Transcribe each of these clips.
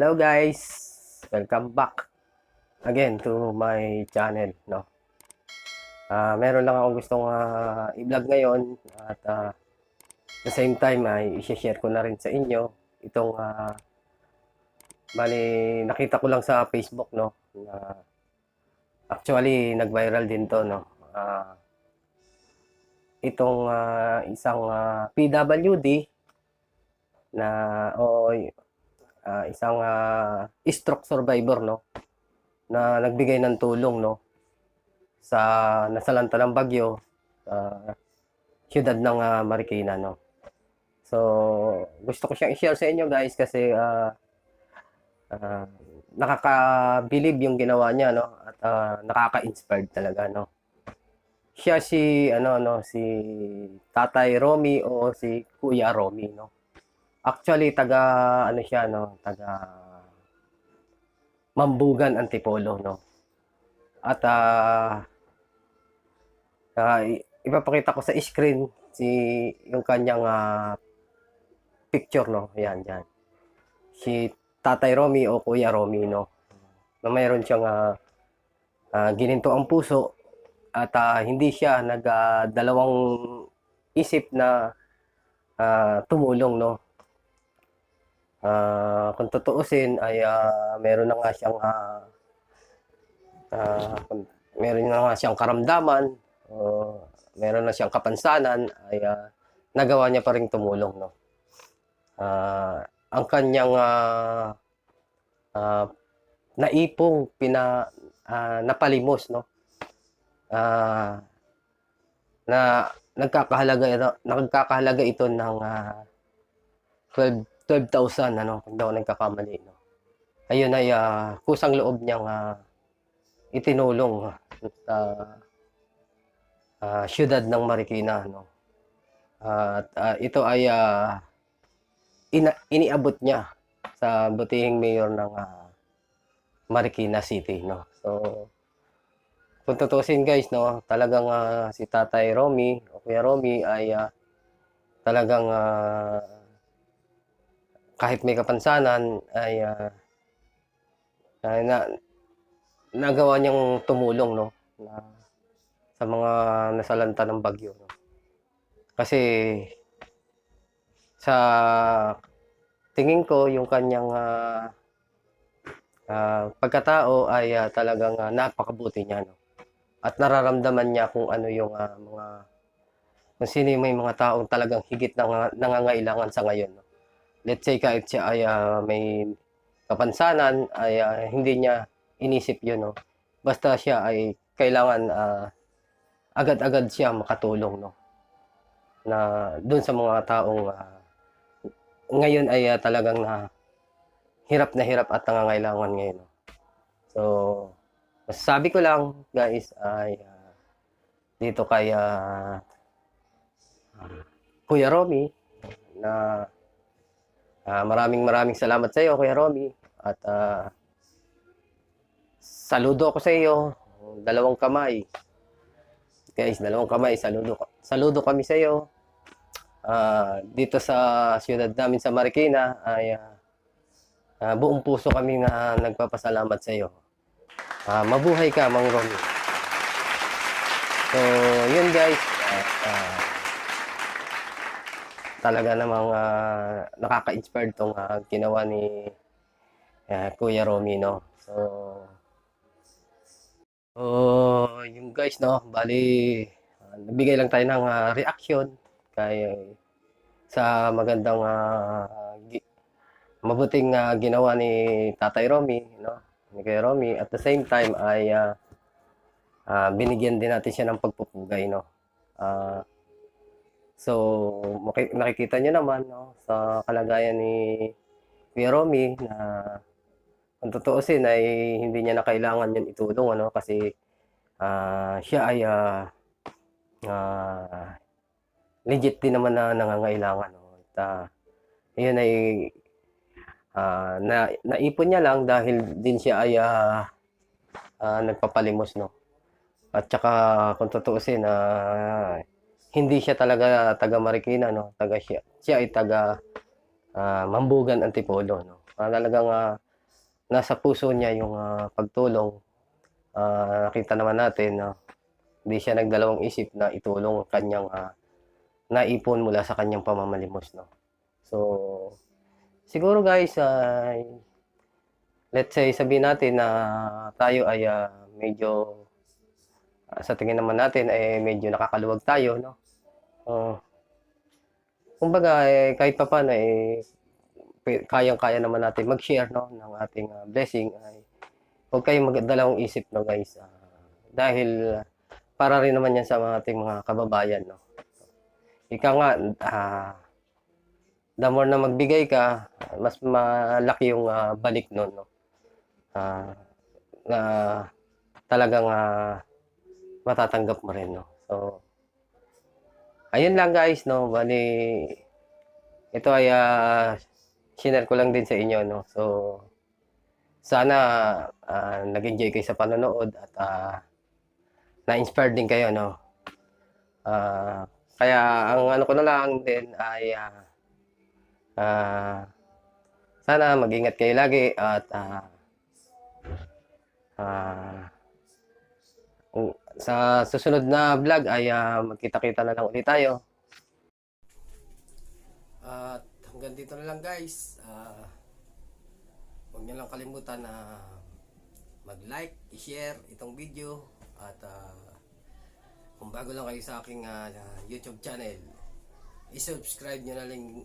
Hello guys, welcome back again to my channel, no. Meron lang akong gustong i-vlog ngayon at the same time ay i-share ko na rin sa inyo itong bali nakita ko lang sa Facebook, no, na actually nag-viral din to, no. Itong isang PWD na isang stroke survivor, no, na nagbigay ng tulong, no, sa nasalanta ng bagyo sa siyudad ng Marikina, no. So, gusto ko siyang i-share sa inyo guys kasi nakaka-believe yung ginawa niya, no, at nakaka-inspired talaga, no. Siya si si Tatay Romy o si Kuya Romy, no. Actually taga siya, no, taga Mambugan, Antipolo, no. At ipapakita ko sa screen yung kanyang picture, no. Yan. Si Tatay Romy o Kuya Romy, no. Na mayroon siyang gininto ang puso at hindi siya nagdalawang isip na tumulong, no. Kung tutuusin ay meron na nga siyang karamdaman o meron na siyang kapansanan ay nagawa niya pa ring tumulong, no. Ang kanyang naipong napalimos, no, na nagkakahalaga ito ng 12,000, ano, kung daw nagkakamali, no. Ayun ay kusang loob niyang itinulong sa siyudad ng Marikina, no. At ito ay iniabot niya sa butihing mayor ng Marikina City, no. So, kung tutusin guys, no, talagang si Tatay Romy o Kuya Romy ay talagang kahit may kapansanan ay nagawa niyang tumulong, no, sa mga nasalanta ng bagyo, no. Kasi sa tingin ko yung kanyang pagkatao ay talagang napakabuti niya, no. At nararamdaman niya kung ano yung kung sino yung may mga taong talagang higit na nangangailangan sa ngayon, no. Let's say kahit siya ay may kapansanan ay hindi niya inisip yun, no. Basta siya ay kailangan agad-agad siya makatulong, no, na doon sa mga taong ngayon ay talagang hirap na hirap at nangangailangan ngayon, no. So, masasabi ko lang guys ay dito kay Kuya Romy na maraming salamat sa iyo, Kuya Romy, at saludo ako sa iyo, dalawang kamay. Guys, dalawang kamay, saludo kami sa iyo. Dito sa siyudad namin sa Marikina ay buong puso kami na nagpapasalamat sa iyo. Mabuhay ka, Mang Romy. So, yun guys, talaga namang nakaka-inspire tong ginawa ni Kuya Romy, no. So, yung guys, no, bali nagbigay lang tayo ng reaction sa magandang mabuting ginawa ni Tatay Romy, no, ni Kuya Romy. At the same time ay binigyan din natin siya ng pagpupugay, no. So, nakikita niyo naman, no, sa kalagayan ni Kuya Romy na kung tutuusin ay hindi niya na kailangan yun itulong, ano, kasi siya ay legit din naman na nangangailangan, no. At yun ay naipon niya lang dahil din siya ay nagpapalimos, no. At saka kung tutuusin hindi siya talaga taga Marikina, no. Siya ay taga Mambugan, Antipolo, no. Talagang nasa puso niya yung pagtulong. Nakita naman natin na hindi siya nagdalawang isip na itulong ang kanyang naipon mula sa kanyang pamamalimos, no? So, siguro guys, let's say sabihin natin na tayo ay medyo sa tingin naman natin ay medyo nakakaluwag tayo, no? Uh, Kumbaga, kahit papaano kayang-kaya naman natin mag-share, no, ng ating blessing. Ay huwag kayong magdalawang isip, no guys. Dahil para rin naman yan sa ating mga kababayan, no. Ika nga, the more na magbigay ka, mas malaki yung balik nun, no. Na talagang matatanggap mo rin, no. So, ayun lang guys, no. Bali, ito ay share ko lang din sa inyo, no. So, sana nag-enjoy kayo sa panonood at na-inspired din kayo, no. Kaya ang ano ko na lang din ay sana mag-ingat kayo lagi at sa susunod na vlog ay magkita-kita na lang ulit tayo. At hanggang dito na lang guys. Huwag niyo lang kalimutan na mag-like, i-share itong video at kung bago lang kayo sa aking YouTube channel, i-subscribe nyo na rin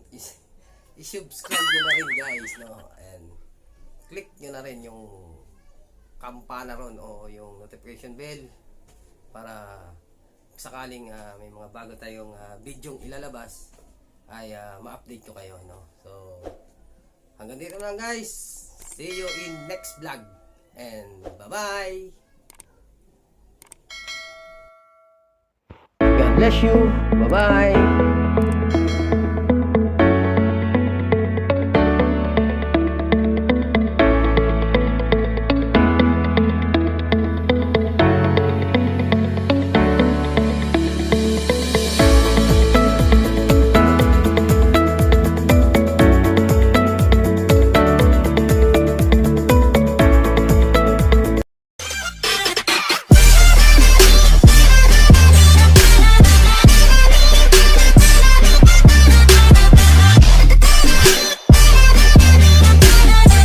i-subscribe nyo na rin guys, no? And click nyo na rin yung kampana ron o yung notification bell para sakaling may mga bago tayong bidyong ilalabas ay ma-update ko kayo, no? So hanggang dito lang guys. See you in next vlog and bye-bye. God bless you. Bye-bye.